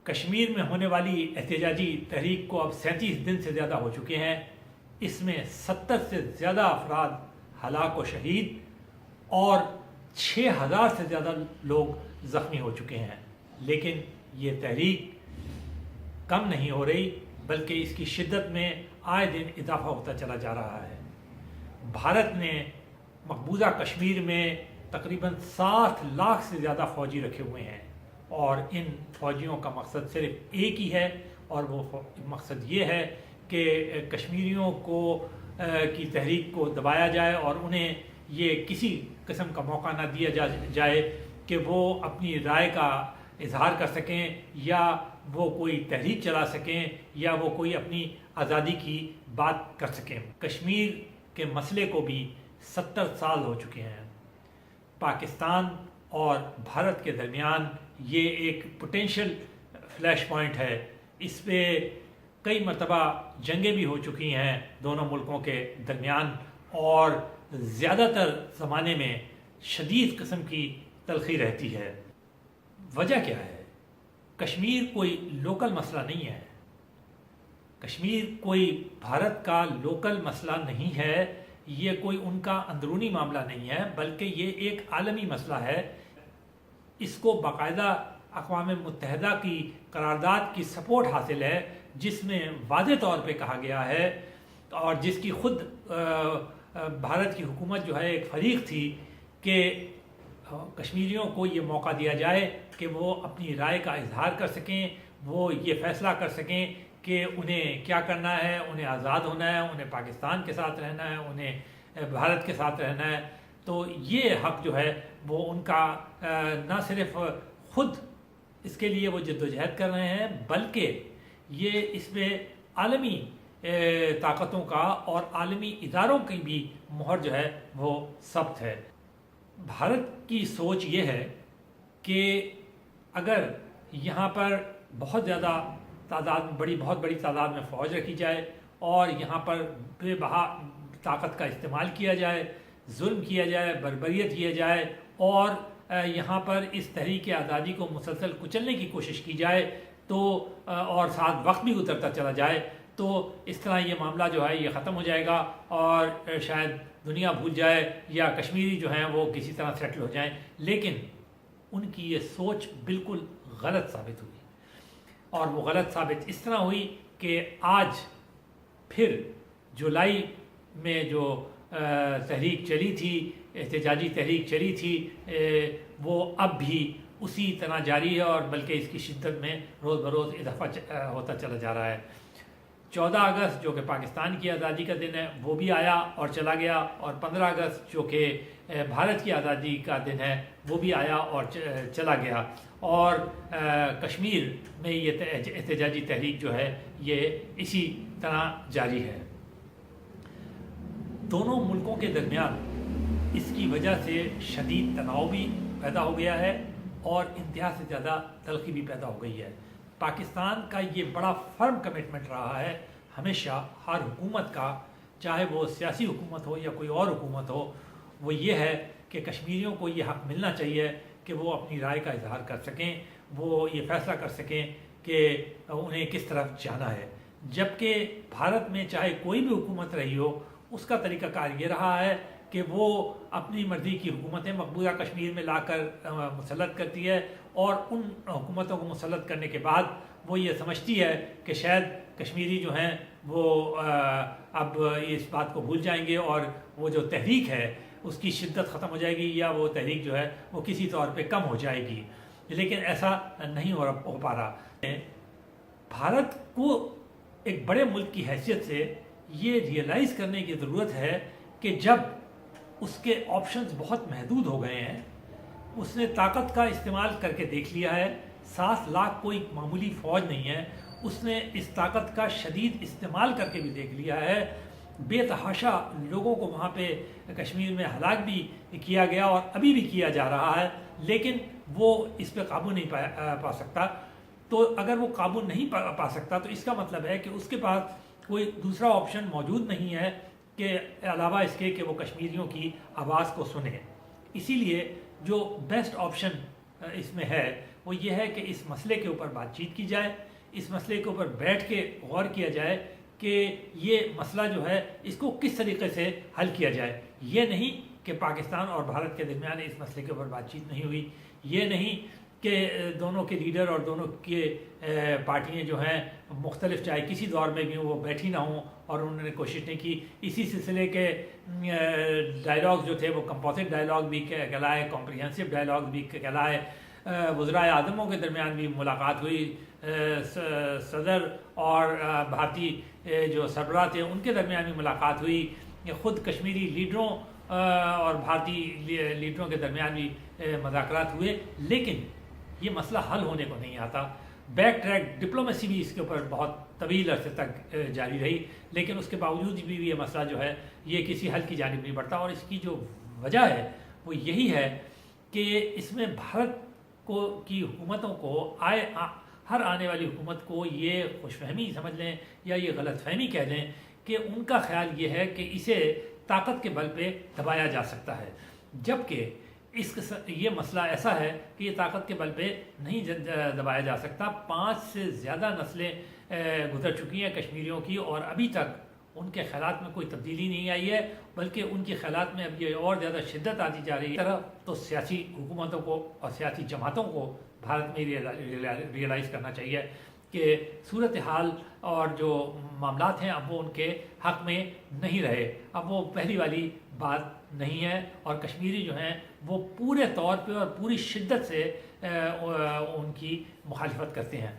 کشمیر میں ہونے والی احتجاجی تحریک کو اب 37 دن سے زیادہ ہو چکے ہیں۔ اس میں 70 سے زیادہ افراد ہلاک و شہید اور 6000 سے زیادہ لوگ زخمی ہو چکے ہیں، لیکن یہ تحریک کم نہیں ہو رہی بلکہ اس کی شدت میں آئے دن اضافہ ہوتا چلا جا رہا ہے۔ بھارت نے مقبوضہ کشمیر میں تقریباً 60 لاکھ سے زیادہ فوجی رکھے ہوئے ہیں، اور ان فوجیوں کا مقصد صرف ایک ہی ہے، اور وہ مقصد یہ ہے کہ کشمیریوں کی تحریک کو دبایا جائے اور انہیں یہ کسی قسم کا موقع نہ دیا جائے کہ وہ اپنی رائے کا اظہار کر سکیں، یا وہ کوئی تحریک چلا سکیں، یا وہ کوئی اپنی آزادی کی بات کر سکیں۔ کشمیر کے مسئلے کو بھی 70 سال ہو چکے ہیں۔ پاکستان اور بھارت کے درمیان یہ ایک پوٹینشیل فلیش پوائنٹ ہے۔ اس پہ کئی مرتبہ جنگیں بھی ہو چکی ہیں دونوں ملکوں کے درمیان، اور زیادہ تر زمانے میں شدید قسم کی تلخی رہتی ہے۔ وجہ کیا ہے؟ کشمیر کوئی لوکل مسئلہ نہیں ہے، کشمیر کوئی بھارت کا لوکل مسئلہ نہیں ہے، یہ کوئی ان کا اندرونی معاملہ نہیں ہے، بلکہ یہ ایک عالمی مسئلہ ہے۔ اس کو باقاعدہ اقوام متحدہ کی قرارداد کی سپورٹ حاصل ہے، جس میں واضح طور پہ کہا گیا ہے، اور جس کی خود بھارت کی حکومت جو ہے ایک فریق تھی، کہ کشمیریوں کو یہ موقع دیا جائے کہ وہ اپنی رائے کا اظہار کر سکیں، وہ یہ فیصلہ کر سکیں کہ انہیں کیا کرنا ہے، انہیں آزاد ہونا ہے، انہیں پاکستان کے ساتھ رہنا ہے، انہیں بھارت کے ساتھ رہنا ہے۔ تو یہ حق جو ہے وہ ان کا نہ صرف خود اس کے لیے وہ جدوجہد کر رہے ہیں، بلکہ یہ اس میں عالمی طاقتوں کا اور عالمی اداروں کی بھی مہر جو ہے وہ ثبت ہے۔ بھارت کی سوچ یہ ہے کہ اگر یہاں پر بہت زیادہ بہت بڑی تعداد میں فوج رکھی جائے اور یہاں پر بے بہا طاقت کا استعمال کیا جائے، ظلم کیا جائے، بربریت کیا جائے، اور یہاں پر اس تحریک آزادی کو مسلسل کچلنے کی کوشش کی جائے تو اور ساتھ وقت بھی گزرتا چلا جائے، تو اس طرح یہ معاملہ جو ہے یہ ختم ہو جائے گا، اور شاید دنیا بھول جائے یا کشمیری جو ہیں وہ کسی طرح سیٹل ہو جائیں۔ لیکن ان کی یہ سوچ بالکل غلط ثابت ہوئی، اور وہ غلط ثابت اس طرح ہوئی کہ آج پھر جولائی میں جو تحریک چلی تھی، احتجاجی تحریک چلی تھی، وہ اب بھی اسی طرح جاری ہے، اور بلکہ اس کی شدت میں روز بروز اضافہ ہوتا چلا جا رہا ہے۔ 14 اگست جو کہ پاکستان کی آزادی کا دن ہے وہ بھی آیا اور چلا گیا، اور 15 اگست جو کہ بھارت کی آزادی کا دن ہے وہ بھی آیا اور چلا گیا، اور کشمیر میں یہ احتجاجی تحریک جو ہے یہ اسی طرح جاری ہے۔ دونوں ملکوں کے درمیان اس کی وجہ سے شدید تناؤ بھی پیدا ہو گیا ہے، اور انتہا سے زیادہ تلخی بھی پیدا ہو گئی ہے۔ پاکستان کا یہ بڑا فرم کمٹمنٹ رہا ہے ہمیشہ، ہر حکومت کا، چاہے وہ سیاسی حکومت ہو یا کوئی اور حکومت ہو، وہ یہ ہے کہ کشمیریوں کو یہ حق ملنا چاہیے کہ وہ اپنی رائے کا اظہار کر سکیں، وہ یہ فیصلہ کر سکیں کہ انہیں کس طرف جانا ہے۔ جبکہ بھارت میں چاہے کوئی بھی حکومت رہی ہو، اس کا طریقہ کار یہ رہا ہے کہ وہ اپنی مرضی کی حکومتیں مقبوضہ کشمیر میں لا کر مسلط کرتی ہے، اور ان حکومتوں کو مسلط کرنے کے بعد وہ یہ سمجھتی ہے کہ شاید کشمیری جو ہیں وہ اب اس بات کو بھول جائیں گے، اور وہ جو تحریک ہے اس کی شدت ختم ہو جائے گی، یا وہ تحریک جو ہے وہ کسی طور پہ کم ہو جائے گی۔ لیکن ایسا نہیں ہو پا رہا۔ بھارت کو ایک بڑے ملک کی حیثیت سے یہ ریئلائز کرنے کی ضرورت ہے کہ جب اس کے آپشنز بہت محدود ہو گئے ہیں، اس نے طاقت کا استعمال کر کے دیکھ لیا ہے، 7 لاکھ کوئی معمولی فوج نہیں ہے، اس نے اس طاقت کا شدید استعمال کر کے بھی دیکھ لیا ہے، بے تحاشا لوگوں کو وہاں پہ کشمیر میں ہلاک بھی کیا گیا اور ابھی بھی کیا جا رہا ہے، لیکن وہ اس پہ قابو نہیں پا سکتا۔ تو اگر وہ قابو نہیں پا سکتا تو اس کا مطلب ہے کہ اس کے پاس کوئی دوسرا آپشن موجود نہیں ہے کہ علاوہ اس کے کہ وہ کشمیریوں کی آواز کو سنے. اسی لیے جو بیسٹ آپشن اس میں ہے وہ یہ ہے کہ اس مسئلے کے اوپر بات چیت کی جائے, اس مسئلے کے اوپر بیٹھ کے غور کیا جائے کہ یہ مسئلہ جو ہے اس کو کس طریقے سے حل کیا جائے. یہ نہیں کہ پاکستان اور بھارت کے درمیان اس مسئلے کے اوپر بات چیت نہیں ہوئی, یہ نہیں کہ دونوں کے لیڈر اور دونوں کے پارٹیاں جو ہیں مختلف چاہے کسی دور میں بھی وہ بیٹھی نہ ہوں اور انہوں نے کوشش نہیں کی. اسی سلسلے کے ڈائلاگ جو تھے وہ کمپوزٹ ڈائلاگ بھی کہلائے, کمپریہنسو ڈائلاگ بھی کہلائے. وزرائے اعظموں کے درمیان بھی ملاقات ہوئی, صدر اور بھارتی جو سربراہ تھے ان کے درمیان بھی ملاقات ہوئی, خود کشمیری لیڈروں اور بھارتی لیڈروں کے درمیان بھی مذاکرات ہوئے, لیکن یہ مسئلہ حل ہونے کو نہیں آتا. بیک ٹریک ڈپلومیسی بھی اس کے اوپر بہت طویل عرصے تک جاری رہی, لیکن اس کے باوجود بھی یہ مسئلہ جو ہے یہ کسی حل کی جانب نہیں بڑھتا. اور اس کی جو وجہ ہے وہ یہی ہے کہ اس میں بھارت کی حکومتوں کو ہر آنے والی حکومت کو یہ خوش فہمی سمجھ لیں یا یہ غلط فہمی کہہ لیں کہ ان کا خیال یہ ہے کہ اسے طاقت کے بل پہ دبایا جا سکتا ہے, جبکہ یہ مسئلہ ایسا ہے کہ یہ طاقت کے بل پہ نہیں دبایا جا سکتا. 5 سے زیادہ نسلیں گزر چکی ہیں کشمیریوں کی اور ابھی تک ان کے خیالات میں کوئی تبدیلی نہیں آئی ہے, بلکہ ان کے خیالات میں اب یہ اور زیادہ شدت آتی جا رہی ہے. طرح تو سیاسی حکومتوں کو اور سیاسی جماعتوں کو بھارت میں ریئلائز کرنا چاہیے کہ صورتحال اور جو معاملات ہیں اب وہ ان کے حق میں نہیں رہے, اب وہ پہلی والی بات نہیں ہے, اور کشمیری جو ہیں وہ پورے طور پہ اور پوری شدت سے ان کی مخالفت کرتے ہیں.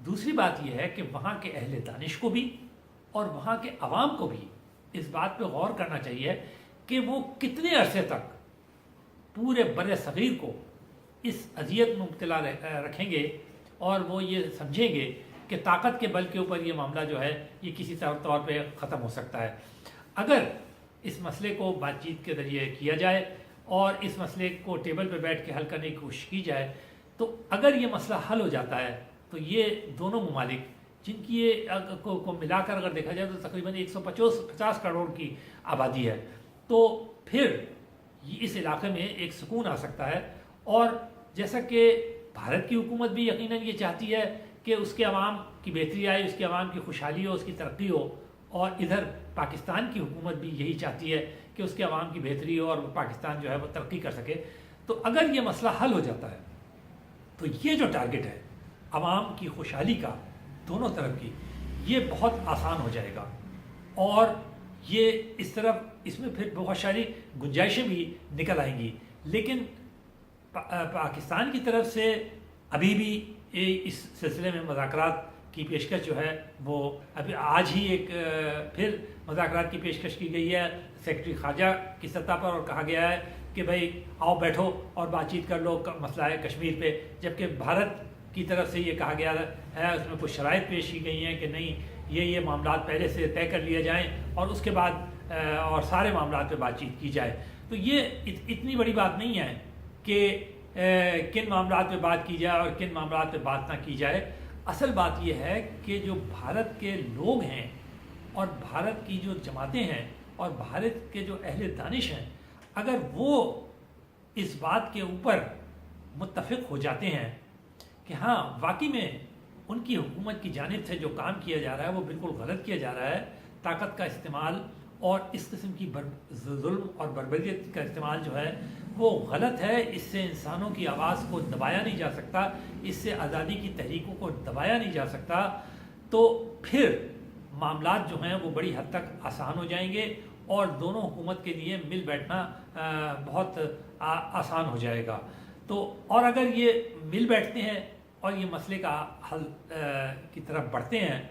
دوسری بات یہ ہے کہ وہاں کے اہل دانش کو بھی اور وہاں کے عوام کو بھی اس بات پہ غور کرنا چاہیے کہ وہ کتنے عرصے تک پورے بر صغیر کو اس اذیت میں مبتلا رکھیں گے اور وہ یہ سمجھیں گے کہ طاقت کے بل کے اوپر یہ معاملہ جو ہے یہ کسی طور پہ ختم ہو سکتا ہے. اگر اس مسئلے کو بات چیت کے ذریعے کیا جائے اور اس مسئلے کو ٹیبل پہ بیٹھ کے حل کرنے کی کوشش کی جائے تو اگر یہ مسئلہ حل ہو جاتا ہے تو یہ دونوں ممالک جن کی یہ کو ملا کر اگر دیکھا جائے تو تقریباً 150 کروڑ کی آبادی ہے, تو پھر اس علاقے میں ایک سکون آ سکتا ہے. اور جیسا کہ بھارت کی حکومت بھی یقیناً یہ چاہتی ہے کہ اس کے عوام کی بہتری آئے, اس کے عوام کی خوشحالی ہو, اس کی ترقی ہو, اور ادھر پاکستان کی حکومت بھی یہی چاہتی ہے کہ اس کے عوام کی بہتری ہو اور پاکستان جو ہے وہ ترقی کر سکے. تو اگر یہ مسئلہ حل ہو جاتا ہے تو یہ جو ٹارگٹ ہے عوام کی خوشحالی کا دونوں طرف کی, یہ بہت آسان ہو جائے گا, اور یہ اس طرف اس میں پھر بہت ساری گنجائشیں بھی نکل آئیں گی. لیکن پاکستان کی طرف سے ابھی بھی اس سلسلے میں مذاکرات کی پیشکش جو ہے وہ ابھی آج ہی ایک پھر مذاکرات کی پیشکش کی گئی ہے سیکرٹری خارجہ کی سطح پر, اور کہا گیا ہے کہ بھائی آؤ بیٹھو اور بات چیت کر لو مسئلہ ہے کشمیر پہ. جبکہ بھارت کی طرف سے یہ کہا گیا ہے, اس میں کچھ شرائط پیش کی گئی ہیں کہ نہیں یہ معاملات پہلے سے طے کر لیے جائیں اور اس کے بعد اور سارے معاملات پہ بات چیت کی جائے. تو یہ اتنی بڑی بات نہیں ہے کہ کن معاملات پہ بات کی جائے اور کن معاملات پہ بات نہ کی جائے. اصل بات یہ ہے کہ جو بھارت کے لوگ ہیں اور بھارت کی جو جماعتیں ہیں اور بھارت کے جو اہل دانش ہیں, اگر وہ اس بات کے اوپر متفق ہو جاتے ہیں کہ ہاں واقعی میں ان کی حکومت کی جانب سے جو کام کیا جا رہا ہے وہ بالکل غلط کیا جا رہا ہے, طاقت کا استعمال اور اس قسم کی ظلم اور بربریت کا استعمال جو ہے وہ غلط ہے, اس سے انسانوں کی آواز کو دبایا نہیں جا سکتا, اس سے آزادی کی تحریکوں کو دبایا نہیں جا سکتا, تو پھر معاملات جو ہیں وہ بڑی حد تک آسان ہو جائیں گے اور دونوں حکومت کے لیے مل بیٹھنا بہت آسان ہو جائے گا. تو اور اگر یہ مل بیٹھتے ہیں اور یہ مسئلے کا حل کی طرف بڑھتے ہیں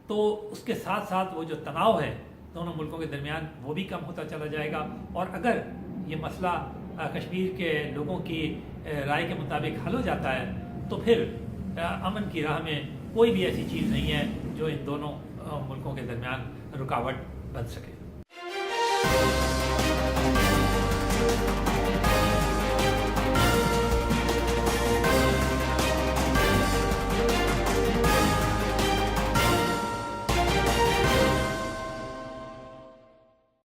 تو اس کے ساتھ ساتھ وہ جو تناؤ ہے دونوں ملکوں کے درمیان وہ بھی کم ہوتا چلا جائے گا. اور اگر یہ مسئلہ کشمیر کے لوگوں کی رائے کے مطابق حل ہو جاتا ہے تو پھر امن کی راہ میں کوئی بھی ایسی چیز نہیں ہے جو ان دونوں ملکوں کے درمیان رکاوٹ بن سکے.